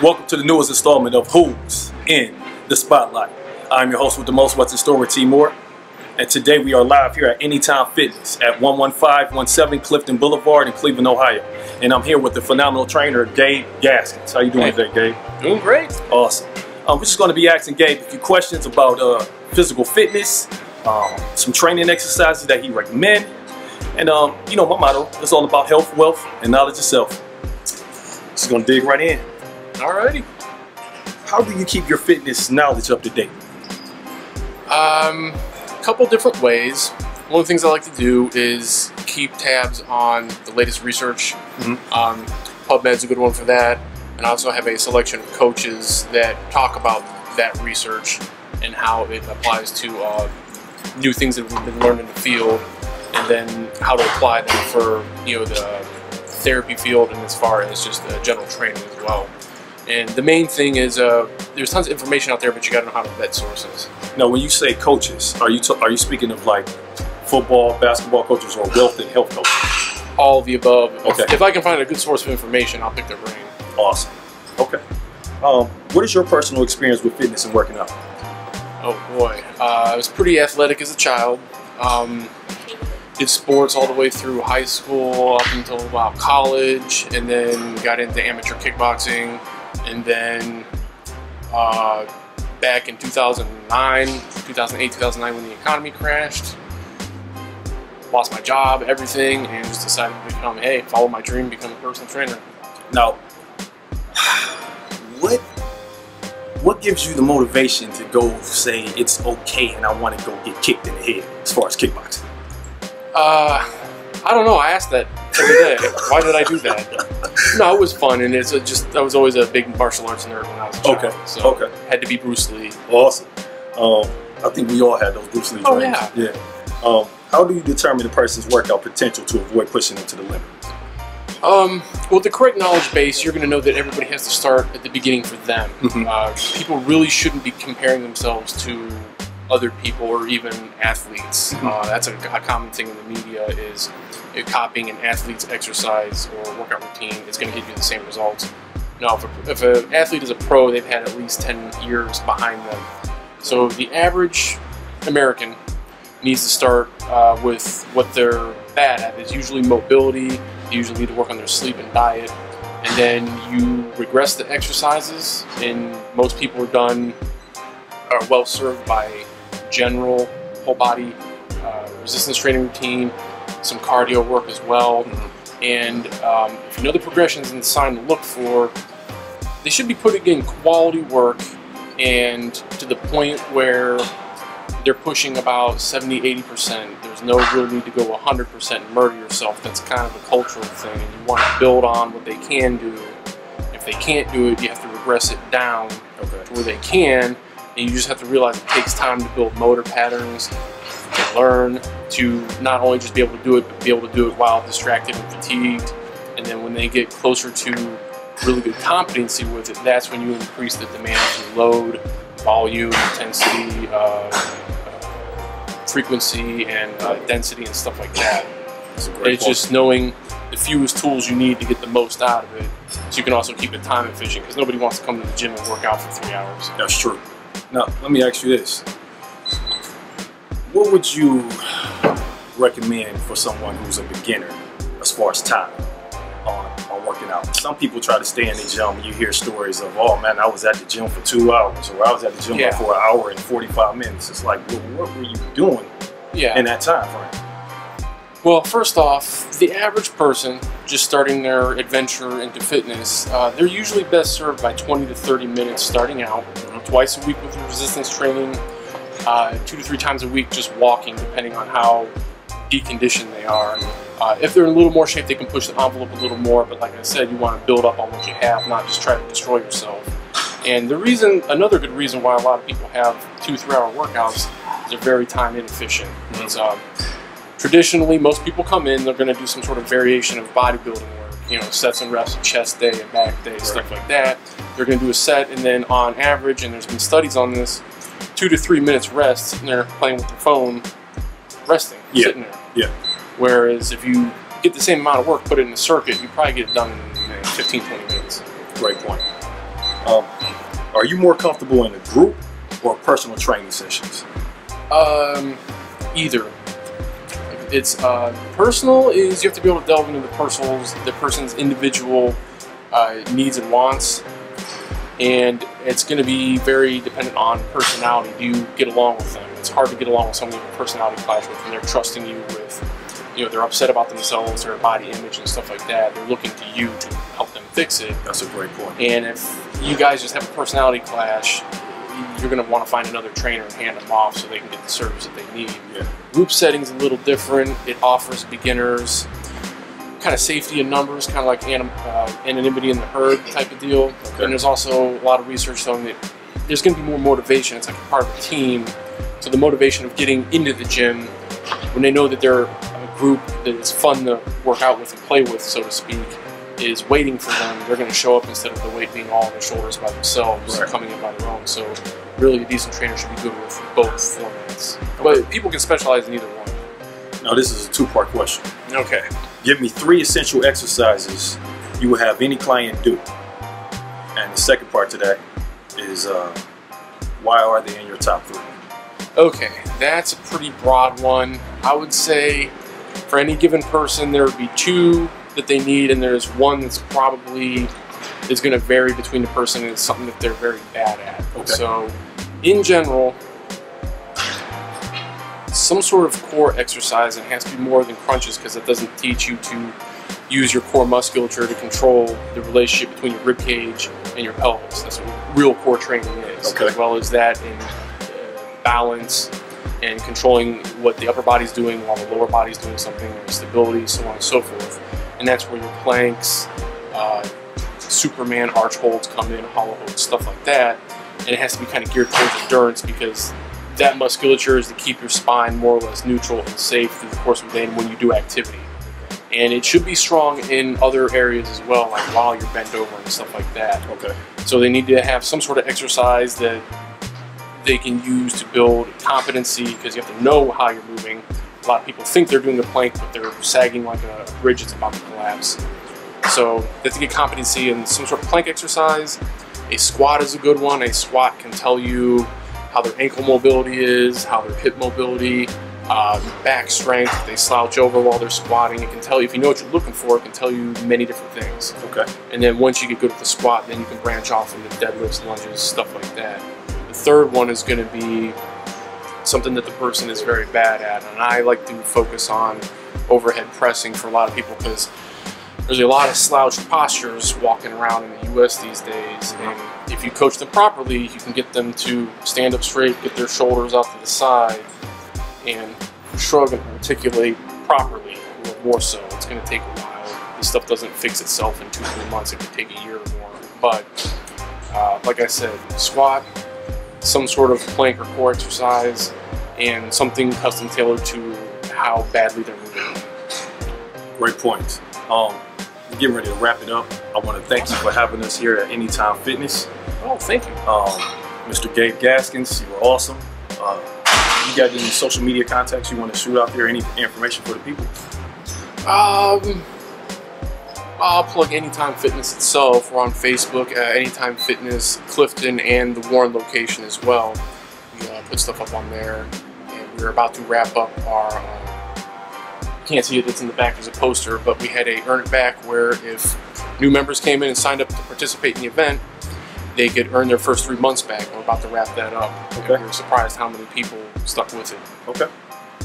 Welcome to the newest installment of Who's in the Spotlight. I'm your host with the most, what's in store with Timur. And today we are live here at Anytime Fitness at 11517 Clifton Boulevard in Cleveland, Ohio. And I'm here with the phenomenal trainer, Gabe Gaskins. How you doing today, Gabe? Doing great. Awesome. We're just going to be asking Gabe a few questions about physical fitness, some training exercises that he recommends. And you know, my motto is all about health, wealth, and knowledge of self. Just going to dig right in. Alrighty. How do you keep your fitness knowledge up to date? A couple different ways. One of the things I like to do is keep tabs on the latest research. PubMed's a good one for that. And I also have a selection of coaches that talk about that research and how it applies to new things that we've been learning in the field, and then how to apply them for, you know, the therapy field and as far as just general training as well. And the main thing is there's tons of information out there, but you got to know how to vet sources. Now, when you say coaches, are you speaking of like football, basketball coaches, or wealth and health coaches? All of the above. Okay. If I can find a good source of information, I'll pick their brain. Awesome. Okay. What is your personal experience with fitness and working out? Oh boy, I was pretty athletic as a child. Did sports all the way through high school up until about college, and then got into amateur kickboxing, and then back in 2008, 2009 when the economy crashed, lost my job, everything, and just decided to become, hey, follow my dream, become a personal trainer. Now, what gives you the motivation to go say it's okay and I want to go get kicked in the head as far as kickboxing? I don't know. I asked that every day. Why did I do that? No, it was fun, and it's just I was always a big martial arts nerd when I was a child. Okay. So had to be Bruce Lee. Awesome. I think we all had those Bruce Lee dreams. Yeah. Yeah. How do you determine a person's workout potential to avoid pushing them to the limit? With the correct knowledge base, you're going to know that everybody has to start at the beginning for them. People really shouldn't be comparing themselves to other people or even athletes. That's a common thing in the media is copying an athlete's exercise or workout routine is going to give you the same results. Now, if an athlete is a pro, they've had at least 10 years behind them. So the average American needs to start with what they're bad at. Is usually mobility. They usually need to work on their sleep and diet. And then you regress the exercises, and most people are well served by general whole body resistance training routine, some cardio work as well. And if you know the progressions and the sign to look for, they should be putting in quality work, and to the point where they're pushing about 70–80%. There's no real need to go 100% and murder yourself. That's kind of a cultural thing, and you want to build on what they can do. If they can't do it, you have to regress it down to where they can, and you just have to realize it takes time to build motor patterns, to learn, to not only just be able to do it, but be able to do it while distracted and fatigued. And then when they get closer to really good competency with it, that's when you increase the demand for load, volume, intensity, frequency, and density and stuff like that. It's just knowing the fewest tools you need to get the most out of it, so you can also keep it time efficient, because nobody wants to come to the gym and work out for 3 hours. That's true. Now, let me ask you this. What would you recommend for someone who's a beginner as far as time on working out? Some people try to stay in the gym. You hear stories of, oh man, I was at the gym for 2 hours, or I was at the gym for an hour and 45 minutes. It's like, well, what were you doing in that time frame? Well, first off, the average person just starting their adventure into fitness, they're usually best served by 20 to 30 minutes starting out, twice a week with resistance training, 2 to 3 times a week just walking, depending on how deconditioned they are. If they're in a little more shape, they can push the envelope a little more, but like I said, you want to build up on what you have, not just try to destroy yourself. And another good reason why a lot of people have 2 to 3 hour workouts is they're very time inefficient. Traditionally, most people come in, they're going to do some sort of variation of bodybuilding work, you know, sets and reps, a chest day, a back day, stuff like that. They're going to do a set, and then on average, and there's been studies on this, 2 to 3 minutes rest, sitting there playing with their phone, resting, sitting there. Whereas if you get the same amount of work, put it in a circuit, you probably get it done in 15–20 minutes. Great point. Are you more comfortable in a group or personal training sessions? Either. It's personal is you have to be able to delve into the person's individual needs and wants, and it's going to be very dependent on personality. Do you get along with them? It's hard to get along with someone with a personality clash with, and they're trusting you with, they're upset about themselves, their body image and stuff like that. They're looking to you to help them fix it. That's a great point. And if you guys just have a personality clash, you're going to want to find another trainer and hand them off so they can get the service that they need. Yeah. Group setting's a little different. It offers beginners kind of safety in numbers, kind of like anonymity in the herd type of deal. Okay. And there's also a lot of research showing that there's going to be more motivation. It's like a part of a team. So the motivation of getting into the gym, when they know that they're a group that is fun to work out with and play with, so to speak, is waiting for them. They're going to show up instead of the weight being all on their shoulders by themselves, right, coming in by their own. So really a decent trainer should be good with both formats. Okay. But people can specialize in either one. Now this is a two-part question. Okay. Give me 3 essential exercises you would have any client do. And the second part to that is why are they in your top 3? Okay, that's a pretty broad one. I would say for any given person there would be 2 that they need, and there's one that's probably is going to vary between the person and it's something that they're very bad at. Okay. So in general, some sort of core exercise, and it has to be more than crunches because it doesn't teach you to use your core musculature to control the relationship between your rib cage and your pelvis. That's what real core training is. Okay. As well as that in balance and controlling what the upper body's doing while the lower body's doing something, or stability, so on and so forth. And that's where your planks, Superman arch holds come in, hollow holds, stuff like that. And it has to be kind of geared towards endurance because that musculature is to keep your spine more or less neutral and safe through the course of the day and when you do activity. And it should be strong in other areas as well, like while you're bent over and stuff like that. Okay. So they need to have some sort of exercise that they can use to build competency because you have to know how you're moving. A lot of people think they're doing a plank, but they're sagging like a bridge that's about to collapse. So they have to get competency in some sort of plank exercise. A squat is a good one. A squat can tell you how their ankle mobility is, how their hip mobility, back strength. If they slouch over while they're squatting, it can tell you, if you know what you're looking for, it can tell you many different things. Okay. And then once you get good at the squat, then you can branch off into deadlifts, lunges, stuff like that. The third one is going to be something that the person is very bad at, and I like to focus on overhead pressing for a lot of people because there's a lot of slouched postures walking around in the US these days, and if you coach them properly, you can get them to stand up straight, get their shoulders out to the side, and shrug and articulate properly, or more so. It's going to take a while. This stuff doesn't fix itself in 2-3 months. It could take a year or more. But like I said, squat, some sort of plank or core exercise, and something custom tailored to how badly they're moving. Great points. We're getting ready to wrap it up. I want to thank you for having us here at Anytime Fitness. Oh, thank you. Mr. Gabe Gaskins, you were awesome. You got any social media contacts you want to shoot out there? Any information for the people? I'll plug Anytime Fitness itself. We're on Facebook, Anytime Fitness, Clifton, and the Warren location as well. We put stuff up on there, and we're about to wrap up our. Can't see it, it's in the back, there's a poster, but we had a Earn It Back where if new members came in and signed up to participate in the event, they could earn their first 3 months back. We're about to wrap that up. Okay. We were surprised how many people stuck with it. Okay.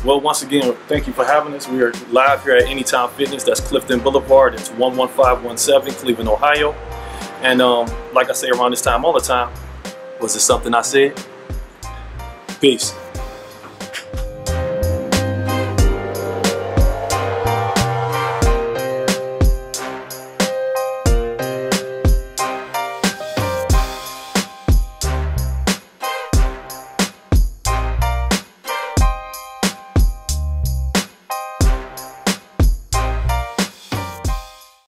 Well, once again, thank you for having us. We are live here at Anytime Fitness. That's Clifton Boulevard. It's 11517, Cleveland, Ohio. And like I say around this time all the time, was it something I said? Peace.